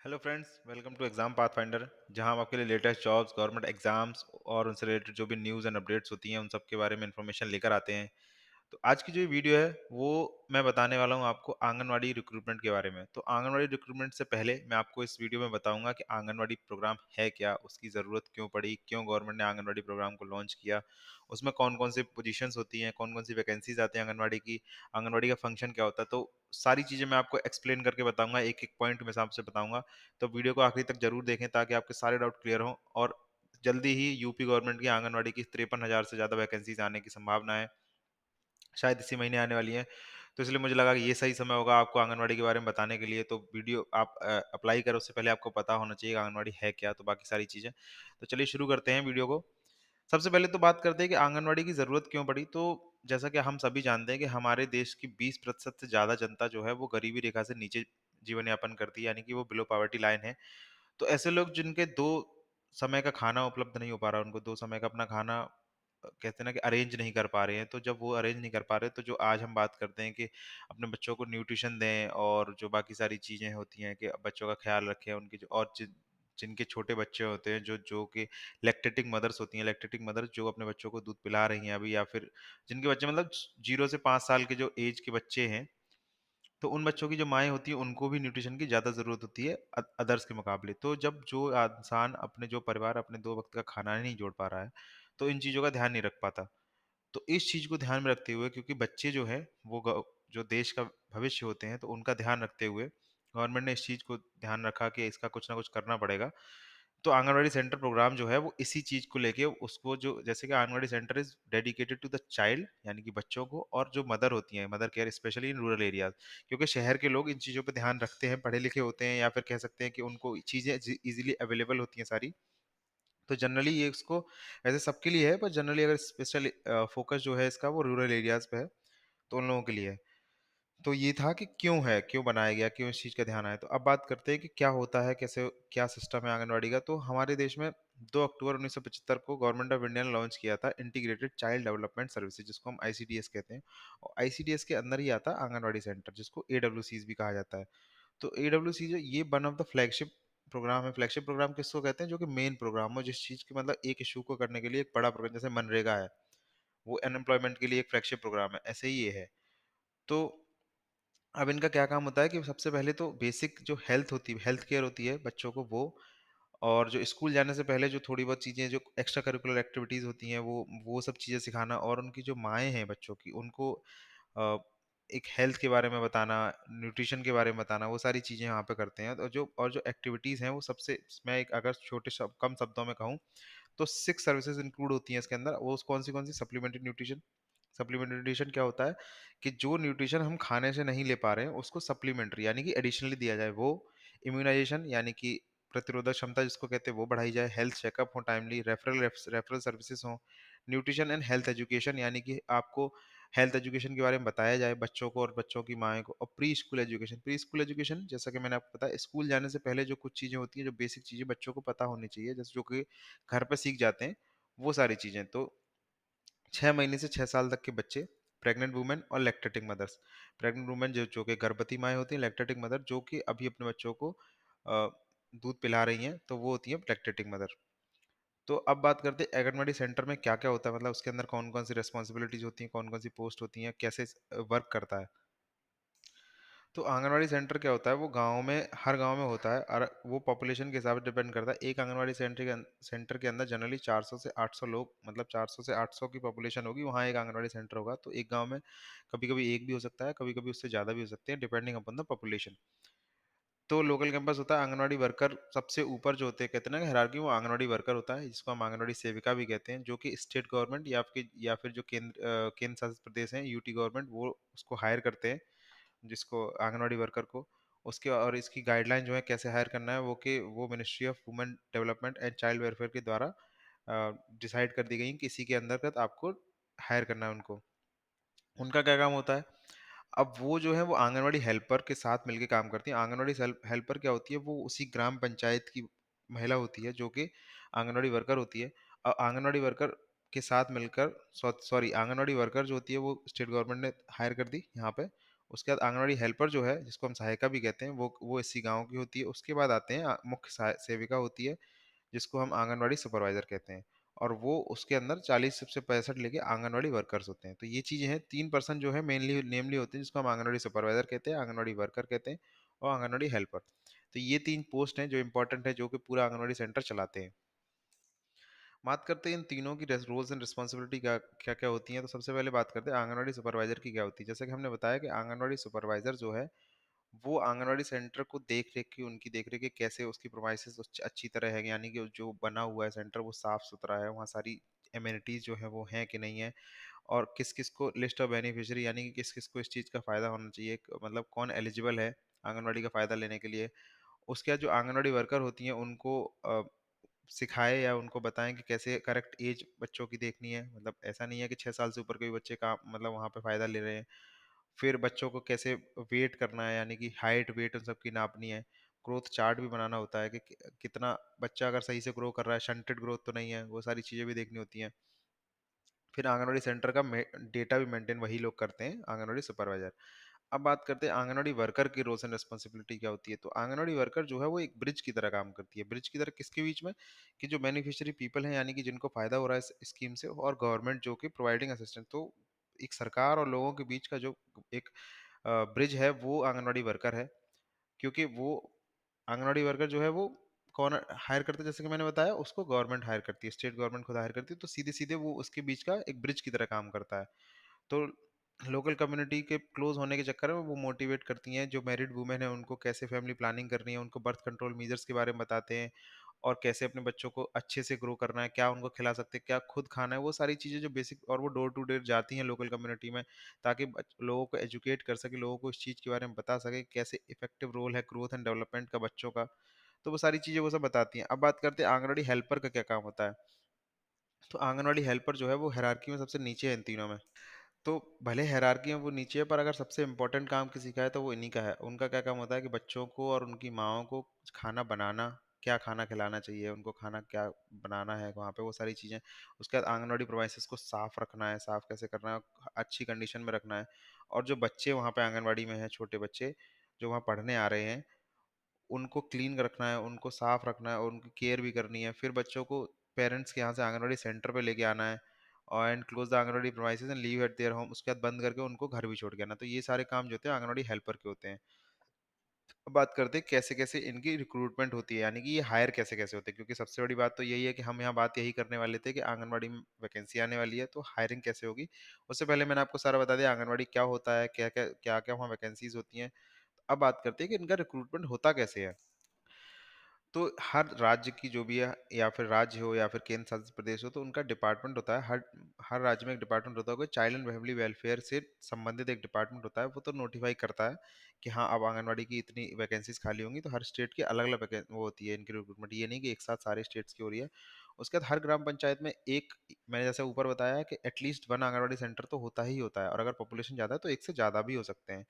Hello friends, welcome to Exam Path Finder. जहां हम आपके लिए लेटेस्ट जॉब्स, गवर्नमेंट एग्जाम्स और उनसे रिलेटेड जो भी न्यूज़ एंड अपडेट्स होती हैं उन सब के बारे में इंफॉर्मेशन लेकर आते हैं। तो आज की जो ये वीडियो है वो मैं बताने वाला हूँ आपको आंगनवाड़ी रिक्रूटमेंट के बारे में। तो आंगनवाड़ी रिक्रूटमेंट से पहले मैं आपको इस वीडियो में बताऊंगा कि आंगनवाड़ी प्रोग्राम है क्या, उसकी ज़रूरत क्यों पड़ी, क्यों गवर्नमेंट ने आंगनवाड़ी प्रोग्राम को लॉन्च किया, उसमें कौन कौन से पोजीशंस होती हैं, कौन कौन सी वैकेंसीज आती हैं आंगनवाड़ी की, आंगनवाड़ी का फंक्शन क्या होता है। तो सारी चीज़ें मैं आपको एक्सप्लेन करके बताऊंगा, एक एक पॉइंट में आपसे बताऊंगा। तो वीडियो को आखिरी तक जरूर देखें ताकि आपके सारे डाउट क्लियर हों। और जल्दी ही यूपी गवर्नमेंट की आंगनवाड़ी की 53,000 से ज़्यादा वैकेंसीज आने की संभावना है, शायद इसी महीने आने वाली है। तो इसलिए मुझे लगा कि ये सही समय होगा आपको आंगनवाड़ी के बारे में बताने के लिए। तो वीडियो आप अप्लाई करो उससे पहले आपको पता होना चाहिए कि आंगनवाड़ी है क्या, तो बाकी सारी चीज़ें। तो चलिए शुरू करते हैं वीडियो को। सबसे पहले तो बात करते हैं कि आंगनवाड़ी की ज़रूरत क्यों पड़ी। तो जैसा कि हम सभी जानते हैं कि हमारे देश की 20% से ज़्यादा जनता जो है वो गरीबी रेखा से नीचे जीवन यापन करती है, यानी कि वो बिलो पॉवर्टी लाइन है। तो ऐसे लोग जिनके 2 समय का खाना उपलब्ध नहीं हो पा रहा है, उनको 2 समय का अपना खाना कहते हैं ना कि अरेंज नहीं कर पा रहे हैं, तो जब वो अरेंज नहीं कर पा रहे, तो जो आज हम बात करते हैं कि अपने बच्चों को न्यूट्रिशन दें और जो बाकी सारी चीज़ें होती हैं कि बच्चों का ख़्याल रखें, उनके जो और जिनके छोटे बच्चे होते हैं, जो जो कि लैक्टेटिंग मदर्स होती हैं, लैक्टेटिंग मदर्स जो अपने बच्चों को दूध पिला रही हैं अभी, या फिर जिनके बच्चे मतलब 0 से 5 साल के जो ऐज के बच्चे हैं, तो उन बच्चों की जो माएँ होती हैं, उनको भी न्यूट्रिशन की ज़्यादा ज़रूरत होती है अदर्स के मुकाबले। तो जब जो इंसान अपने जो परिवार अपने 2 वक़्त का खाना नहीं जोड़ पा रहा है, तो इन चीज़ों का ध्यान नहीं रख पाता। तो इस चीज़ को ध्यान में रखते हुए, क्योंकि बच्चे जो हैं वो जो देश का भविष्य होते हैं, तो उनका ध्यान रखते हुए गवर्नमेंट ने इस चीज़ को ध्यान रखा कि इसका कुछ ना कुछ करना पड़ेगा। तो आंगनवाड़ी सेंटर प्रोग्राम जो है वो इसी चीज़ को लेके उसको जो जैसे कि anganwadi centre is dedicated to the child, यानी कि बच्चों को, और जो मदर होती हैं, mother care specially in rural areas. क्योंकि शहर के लोग इन चीज़ों पे ध्यान रखते हैं, पढ़े लिखे होते हैं, या फिर कह सकते हैं कि उनको चीज़ें ईज़िली अवेलेबल होती हैं सारी। तो जनरली ये इसको वैसे सबके लिए है, पर जनरली अगर स्पेशल फोकस जो है इसका वो रूरल एरियाज़ पे है, तो उन लोगों के लिए है। तो ये था कि क्यों है, क्यों बनाया गया, क्यों इस चीज़ का ध्यान आया। तो अब बात करते हैं कि क्या होता है, कैसे क्या सिस्टम है आंगनवाड़ी का। तो हमारे देश में 2 अक्टूबर 1975 को गवर्नमेंट ऑफ इंडिया ने लॉन्च किया था इंटीग्रेटेड चाइल्ड डेवलपमेंट सर्विसेज, जिसको हम आईसीडीएस कहते हैं। और आईसीडीएस के अंदर ही आता है आंगनवाड़ी सेंटर, जिसको एडब्ल्यूसीज भी कहा जाता है। तो एडब्ल्यूसी जो ये one of the flagship programme है। फ्लैगशिप प्रोग्राम किसको कहते हैं? जो कि मेन प्रोग्राम हो, जिस चीज़ की मतलब एक इशू को करने के लिए एक बड़ा प्रोग्राम, जैसे मनरेगा है, वो अनएम्प्लॉयमेंट के लिए एक फ्लैगशिप प्रोग्राम है, ऐसे ही ये है। तो अब इनका क्या काम होता है कि सबसे पहले तो बेसिक जो हेल्थ केयर होती है बच्चों को, वो और जो स्कूल जाने से पहले जो थोड़ी बहुत चीज़ें, जो एक्स्ट्रा करिकुलर एक्टिविटीज़ होती हैं, वो सब चीज़ें सिखाना, और उनकी जो माएँ हैं बच्चों की, उनको अ, एक हेल्थ के बारे में बताना, न्यूट्रिशन के बारे में बताना, वो सारी चीज़ें यहाँ पे करते हैं। और जो एक्टिविटीज़ हैं वो सबसे, मैं एक अगर छोटे कम शब्दों में कहूँ, तो 6 सर्विसेज इंक्लूड होती हैं इसके अंदर। वो कौन सी? Supplementary nutrition. सप्लीमेंट्री न्यूट्रिशन क्या होता है कि जो न्यूट्रिशन हम खाने से नहीं ले पा रहे हैं उसको सप्लीमेंट्री यानी कि एडिशनली दिया जाए। वो इम्यूनाइजेशन यानी कि प्रतिरोधक क्षमता जिसको कहते हैं वो बढ़ाई जाए, हेल्थ चेकअप हो टाइमली, रेफरल सर्विसेज हो, न्यूट्रिशन एंड हेल्थ एजुकेशन यानी कि आपको हेल्थ एजुकेशन के बारे में बताया जाए बच्चों को और बच्चों की माएँ को। और प्री स्कूल एजुकेशन जैसा कि मैंने आपको बताया, स्कूल जाने से पहले जो कुछ चीज़ें होती हैं, जो बेसिक चीज़ें बच्चों को पता होनी चाहिए, जैसे जो कि घर पे सीख जाते हैं, वो सारी चीज़ें। तो 6 महीने से 6 साल तक के बच्चे, प्रेग्नेंट वुमेन और लैक्टेटिंग मदर्स। प्रेग्नेंट वुमेन जो कि गर्भवती माएँ होती हैं, लैक्टेटिंग मदर जो कि अभी अपने बच्चों को दूध पिला रही हैं, तो वो होती हैं लैक्टेटिंग मदर। तो अब बात करते हैं आंगनवाड़ी सेंटर में क्या-क्या होता है, मतलब उसके अंदर कौन-कौन सी रिस्पॉन्सिबिलिटीज़ होती हैं, कौन-कौन सी पोस्ट होती हैं, कैसे वर्क करता है। तो आंगनवाड़ी सेंटर क्या होता है, वो गाँव में, हर गाँव में होता है, और वो पॉपुलेशन के हिसाब से डिपेंड करता है। एक आंगनवाड़ी सेंटर के अंदर जनरली 400 से 800 लोग, मतलब 400 से 800 की पॉपुलेशन होगी, वहाँ एक आंगनवाड़ी सेंटर होगा। तो एक गाँव में कभी-कभी एक भी हो सकता है, कभी-कभी उससे ज़्यादा भी हो सकते हैं, डिपेंडिंग अपॉन द पॉपुलेशन। तो लोकल कैंपस होता है। आंगनवाड़ी वर्कर सबसे ऊपर जो होते हैं, कहते हैं ना कि हायरार्की, वो आंगनवाड़ी वर्कर होता है, जिसको हम आंगनवाड़ी सेविका भी कहते हैं, जो कि स्टेट गवर्नमेंट या फिर जो केंद्र शासित प्रदेश हैं, यूटी गवर्नमेंट, वो उसको हायर करते हैं, जिसको आंगनवाड़ी वर्कर को। उसके और इसकी गाइडलाइन जो है कैसे हायर करना है, वो ministry of women development and child welfare के द्वारा डिसाइड कर दी गई कि इसी के अंतर्गत आपको हायर करना है उनको। उनका क्या काम होता है? अब वो जो है वो आंगनवाड़ी हेल्पर के साथ मिलके काम करती हैं। आंगनवाड़ी हेल्पर क्या होती है? वो उसी ग्राम पंचायत की महिला होती है जो कि आंगनवाड़ी वर्कर होती है। आंगनवाड़ी वर्कर के साथ मिलकर, सॉरी, आंगनवाड़ी वर्कर जो होती है वो स्टेट गवर्नमेंट ने हायर कर दी यहाँ पे। उसके बाद आंगनवाड़ी हेल्पर जो है, जिसको हम सहायिका भी कहते हैं, वो इसी गाँव की होती है। उसके बाद आते हैं मुख्य सेविका होती है, जिसको हम आंगनवाड़ी सुपरवाइज़र कहते हैं। और वो उसके अंदर 40 से 65 लेके आंगनवाड़ी वर्कर्स होते हैं। तो ये चीज़ें हैं, 3 पर्सन जो है मेनली नेमली होते हैं, जिसको हम आंगनवाड़ी सुपरवाइज़र कहते हैं, आंगनवाड़ी वर्कर कहते हैं और आंगनवाड़ी हेल्पर। तो ये 3 पोस्ट हैं जो इम्पोर्टेंट है, जो कि पूरा आंगनवाड़ी सेंटर चलाते हैं। बात करते हैं इन तीनों की रोल्स एंड रिस्पॉन्सिबिलिटी क्या क्या होती हैं। तो सबसे पहले बात करते हैं आंगनवाड़ी सुपरवाइजर की क्या होती है। जैसे कि हमने बताया कि आंगनवाड़ी सुपरवाइजर जो है, वो आंगनवाड़ी सेंटर को देख रेख की उनकी देख रेख की कैसे उसकी प्रोमाइसेस अच्छी तरह है, यानी कि जो बना हुआ है सेंटर वो साफ सुथरा है, वहाँ सारी एम्यूनिटीज जो है वो हैं कि नहीं है, और किस किस को लिस्ट ऑफ बेनिफिशियरी, यानी कि किस किस को इस चीज़ का फ़ायदा होना चाहिए, मतलब कौन एलिजिबल है आंगनवाड़ी का फ़ायदा लेने के लिए। उसके बाद जो आंगनवाड़ी वर्कर होती हैं उनको सिखाए या उनको बताएँ कि कैसे करेक्ट एज बच्चों की देखनी है। मतलब ऐसा नहीं है कि 6 साल से ऊपर के भी बच्चे का मतलब वहाँ पे फ़ायदा ले रहे हैं। फिर बच्चों को कैसे वेट करना है, यानी कि हाइट, वेट उन सब की नापनी है। ग्रोथ चार्ट भी बनाना होता है कि कितना बच्चा अगर सही से ग्रो कर रहा है, शंटेड ग्रोथ तो नहीं है, वो सारी चीज़ें भी देखनी होती हैं। फिर आंगनवाड़ी सेंटर का डेटा भी मेंटेन वही लोग करते हैं, आंगनवाड़ी सुपरवाइजर। अब बात करते हैं आंगनवाड़ी वर्कर की रोल्स एंड रिस्पॉन्सिबिलिटी क्या होती है। तो आंगनवाड़ी वर्कर जो है वो एक ब्रिज की तरह काम करती है। ब्रिज की तरह किसके बीच में, कि जो बेनिफिशियरी पीपल हैं, यानी कि जिनको फायदा हो रहा है इस स्कीम से, और गवर्नमेंट जो कि प्रोवाइडिंग असिस्टेंस। तो एक सरकार और लोगों के बीच का जो एक ब्रिज है, वो आंगनवाड़ी वर्कर है। क्योंकि वो आंगनवाड़ी वर्कर जो है वो कौन हायर करता है, जैसे कि मैंने बताया, उसको गवर्नमेंट हायर करती है, स्टेट गवर्नमेंट खुद हायर करती है। तो सीधे सीधे वो उसके बीच का एक ब्रिज की तरह काम करता है। तो लोकल कम्युनिटी के क्लोज होने के चक्कर में वो मोटिवेट करती हैं, जो मैरिड वुमेन है उनको कैसे फैमिली प्लानिंग करनी है, उनको बर्थ कंट्रोल मेजर्स के बारे में बताते हैं, और कैसे अपने बच्चों को अच्छे से ग्रो करना है, क्या उनको खिला सकते हैं, क्या खुद खाना है, वो सारी चीज़ें जो बेसिक। और वो डोर टू डोर जाती हैं लोकल कम्युनिटी में, ताकि लोगों को एजुकेट कर सके, लोगों को इस चीज़ के बारे में बता सके कैसे इफेक्टिव रोल है ग्रोथ एंड डेवलपमेंट का बच्चों का। तो वो सारी चीज़ें वो सब बताती हैं। अब बात करते हैं आंगनवाड़ी हेल्पर का क्या काम होता है। तो आंगनवाड़ी हेल्पर जो है वो हायरार्की में सबसे नीचे है इन तीनों में। तो भले हायरार्की में वो नीचे है, पर अगर सबसे इम्पोर्टेंट काम किसी का है तो वो इन्हीं का है। उनका क्या काम होता है कि बच्चों को और उनकी माँओं को खाना बनाना, क्या खाना खिलाना चाहिए, उनको खाना क्या बनाना है वहाँ पे, वो सारी चीज़ें। उसके बाद आंगनवाड़ी प्रोवाइसेस को साफ़ रखना है, साफ़ कैसे करना है, अच्छी कंडीशन में रखना है। और जो बच्चे वहाँ पे आंगनवाड़ी में हैं, छोटे बच्चे जो वहाँ पढ़ने आ रहे हैं, उनको क्लीन रखना है, उनको साफ रखना है और उनकी केयर भी करनी है। फिर बच्चों को पेरेंट्स के यहाँ से आंगनवाड़ी सेंटर पे लेके आना है, और and close the anganwadi premises and leave at their home. उसके बाद बंद करके उनको घर भी छोड़ के आना। तो ये सारे काम जो होते हैं आंगनवाड़ी हेल्पर के होते हैं। अब बात करते हैं कैसे-कैसे इनकी रिक्रूटमेंट होती है, यानी कि ये हायर कैसे-कैसे होते हैं, क्योंकि सबसे बड़ी बात तो यही है कि हम यहाँ बात यही करने वाले थे कि आंगनवाड़ी में वैकेंसी आने वाली है, तो हायरिंग कैसे होगी। उससे पहले मैंने आपको सारा बता दिया आंगनवाड़ी क्या होता है, क्या-क्या वहाँ वैकेंसीज़ होती हैं। अब बात करते हैं कि इनका रिक्रूटमेंट होता कैसे है। तो हर राज्य की जो भी है, या फिर राज्य हो या फिर केंद्र शासित प्रदेश हो, तो उनका डिपार्टमेंट होता है। हर हर राज्य में एक डिपार्टमेंट होता है। चाइल्ड एंड फैमिली वेलफेयर से संबंधित एक डिपार्टमेंट होता है। वो तो नोटिफाई करता है कि हाँ, अब आंगनवाड़ी की इतनी वैकेंसीज खाली होंगी। तो हर स्टेट की अलग अलग वो होती है इनकी रिक्रूटमेंट, ये नहीं कि एक साथ सारे स्टेट्स की हो रही है। उसके बाद हर ग्राम पंचायत में एक, मैंने जैसे ऊपर बताया कि एटलीस्ट वन आंगनवाड़ी सेंटर तो होता ही होता है, और अगर पॉपुलेशन ज़्यादा है तो एक से ज़्यादा भी हो सकते हैं।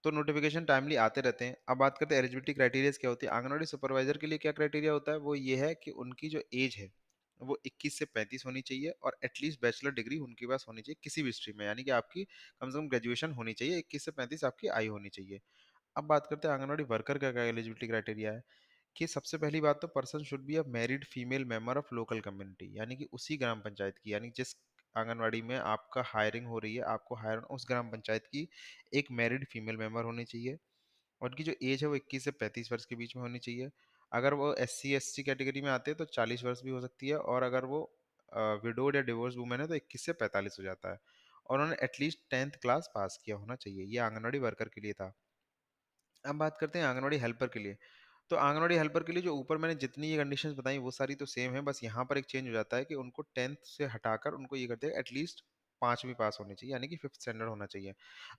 तो नोटिफिकेशन टाइमली आते रहते हैं। अब बात करते हैं एलिजिबिलिटी क्राइटेरियाज़ क्या होती है। आंगनवाड़ी सुपरवाइज़र के लिए क्या क्राइटेरिया होता है, वो ये है कि उनकी जो एज है, वो 21 से 35 होनी चाहिए, और एटलीस्ट बैचलर डिग्री उनके पास होनी चाहिए किसी भी स्ट्रीम में, यानी कि आपकी कम से कम ग्रेजुएशन होनी चाहिए, 21 से 35 आपकी आयु होनी चाहिए। अब बात करते हैं आंगनवाड़ी वर्कर का क्या एलिजिबिलिटी क्राइटेरिया है, कि सबसे पहली बात तो person should be a married female member of local community, यानी कि उसी ग्राम पंचायत की, यानी जिस आंगनवाड़ी में आपका हायरिंग हो रही है, आपको हायर उस ग्राम पंचायत की एक मैरिड फीमेल मेंबर होनी चाहिए। और उनकी जो एज है वो 21 से 35 वर्ष के बीच में होनी चाहिए। अगर वो एससी एसटी कैटेगरी में आते हैं तो 40 वर्ष भी हो सकती है, और अगर वो विडोड या डिवोर्स वुमेन है तो 21 से 45 हो जाता है। और उन्होंने एटलीस्ट 10th क्लास पास किया होना चाहिए। ये आंगनवाड़ी वर्कर के लिए था। अब बात करते हैं आंगनवाड़ी हेल्पर के लिए। तो आंगनवाड़ी हेल्पर के लिए जो ऊपर मैंने जितनी ये कंडीशंस बताई वो सारी तो सेम है, बस यहाँ पर एक चेंज हो जाता है कि उनको 10th से हटाकर उनको ये करते हैं एटलीस्ट 5वीं पास होनी चाहिए, यानी कि 5th स्टैंडर्ड होना चाहिए।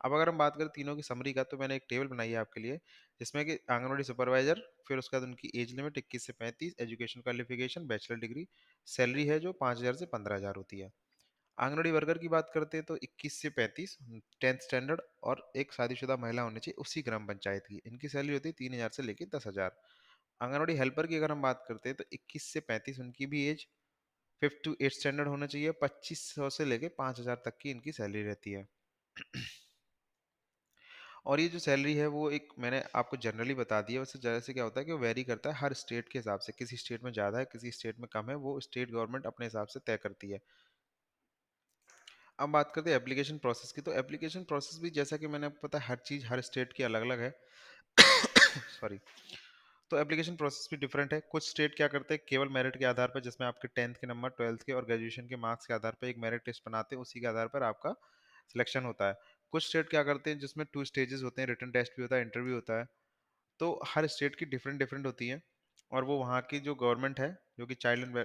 अब अगर हम बात करें तीनों की समरी का, तो मैंने एक टेबल बनाई है आपके लिए, जिसमें कि आंगनवाड़ी सुपरवाइजर, फिर उसके बाद उनकी एज लिमिट 21 से 35, education qualification bachelor degree, salary है जो 5,000 से 15,000 होती है। आंगनवाड़ी वर्कर की बात करते हैं तो 21 से 35, 10th स्टैंडर्ड, और एक शादीशुदा महिला होनी चाहिए उसी ग्राम पंचायत की। इनकी सैलरी होती है 3,000 से लेके 10,000। आंगनवाड़ी हेल्पर की अगर हम बात करते हैं तो 21 से 35 उनकी भी as, 5th to 8th standard होना चाहिए, 2500 से लेके 5,000 तक की इनकी सैलरी रहती है। और ये जो सैलरी है वो एक मैंने आपको जनरली बता दी है, वैसे जैसे क्या होता है कि वो वेरी करता है हर स्टेट के हिसाब से, किसी स्टेट में ज़्यादा है, किसी स्टेट में कम है, वो स्टेट गवर्नमेंट अपने हिसाब से तय करती है। अब बात करते हैं एप्लीकेशन प्रोसेस की, तो एप्लीकेशन प्रोसेस भी जैसा कि मैंने आपको पता है हर चीज़ हर स्टेट की अलग-अलग है। सॉरी। तो एप्लीकेशन प्रोसेस भी डिफरेंट है। कुछ स्टेट क्या करते हैं केवल मेरिट के आधार पर, जिसमें आपके 10th के नंबर, 12th के और ग्रेजुएशन के मार्क्स के आधार पर एक मेरिट टेस्ट बनाते हैं, उसी के आधार पर आपका सिलेक्शन होता है। कुछ स्टेट क्या करते हैं जिसमें 2 स्टेजेस होते हैं, रिटन टेस्ट भी होता है, इंटरव्यू होता है। तो हर स्टेट की डिफरेंट डिफरेंट होती है, और वो वहाँ की जो गवर्नमेंट है, जो कि चाइल्ड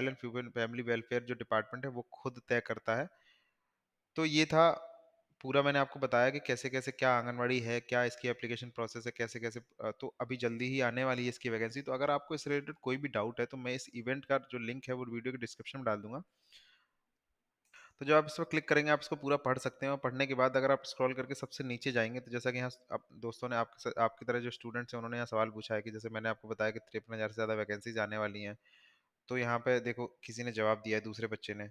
एंड फैमिली वेलफेयर जो डिपार्टमेंट है, वो खुद तय करता है। तो ये था पूरा, मैंने आपको बताया कि कैसे-कैसे क्या आंगनवाड़ी है, क्या इसकी एप्लीकेशन प्रोसेस है, कैसे-कैसे तो अभी जल्दी ही आने वाली है इसकी वैकेंसी। तो अगर आपको इससे रिलेटेड कोई भी डाउट है, तो मैं इस इवेंट का जो लिंक है, वो वीडियो के डिस्क्रिप्शन में डाल दूँगा। तो जब आप इस पर क्लिक करेंगे, आप इसको पूरा पढ़ सकते हैं, और पढ़ने के बाद अगर आप स्क्रॉल करके सबसे नीचे जाएँगे, तो जैसा कि यहाँ आप दोस्तों ने आपकी तरह जो स्टूडेंट्स हैं, उन्होंने यहाँ सवाल पूछा है कि जैसे मैंने आपको बताया कि 53,000 से ज़्यादा वैकेंसीज़ आने वाली हैं। तो यहाँ पे देखो किसी ने जवाब दिया है, दूसरे बच्चे ने,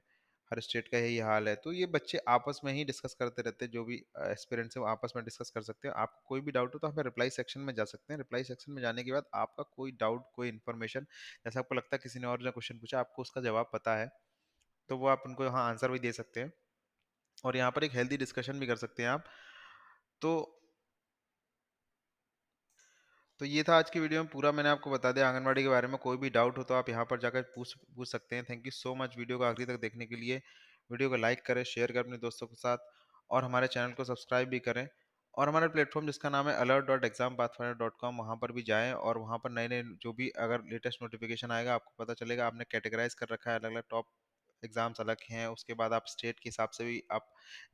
हर स्टेट का यही हाल है। तो ये बच्चे आपस में ही डिस्कस करते रहते हैं, जो भी एस्पिरेंट्स हैं वो आपस में डिस्कस कर सकते हैं। आपको कोई भी डाउट हो तो हमें रिप्लाई सेक्शन में जा सकते हैं। रिप्लाई सेक्शन में जाने के बाद आपका कोई डाउट, कोई इन्फॉर्मेशन, जैसे आपको लगता है किसी ने और जो क्वेश्चन पूछा आपको उसका जवाब पता है, तो वो आप उनको यहाँ आंसर भी दे सकते हैं, और यहाँ पर एक हेल्दी डिस्कशन भी कर सकते हैं आप। तो ये था आज की वीडियो में पूरा, मैंने आपको बता दिया आंगनवाड़ी के बारे में। कोई भी डाउट हो तो आप यहाँ पर जाकर पूछ पूछ सकते हैं। Thank you so much video को आखिरी तक देखने के लिए। वीडियो को लाइक करें, शेयर करें अपने दोस्तों के साथ, और हमारे चैनल को सब्सक्राइब भी करें। और हमारे प्लेटफॉर्म जिसका नाम है alert.exampathfinder.com, वहाँ पर भी जाएं, और वहाँ पर नए नए जो भी अगर लेटेस्ट नोटिफिकेशन आएगा आपको पता चलेगा। आपने कैटेगराइज कर रखा है, अलग अलग टॉप एग्जाम्स अलग हैं, उसके बाद आप स्टेट के हिसाब से भी आप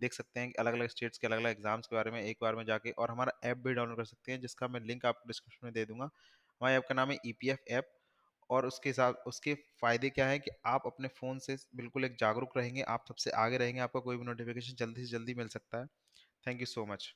देख सकते हैं कि अलग अलग स्टेट्स के अलग अलग एग्जाम्स के बारे में एक बार में जाके, और हमारा ऐप भी डाउनलोड कर सकते हैं, जिसका मैं लिंक आपको डिस्क्रिप्शन में दे दूंगा। हमारे ऐप का नाम है ईपीएफ ऐप। और उसके फ़ायदे क्या है कि आप अपने फ़ोन से बिल्कुल एक जागरूक रहेंगे, आप सबसे आगे रहेंगे, आपका कोई भी नोटिफिकेशन जल्दी से जल्दी मिल सकता है। Thank you so much.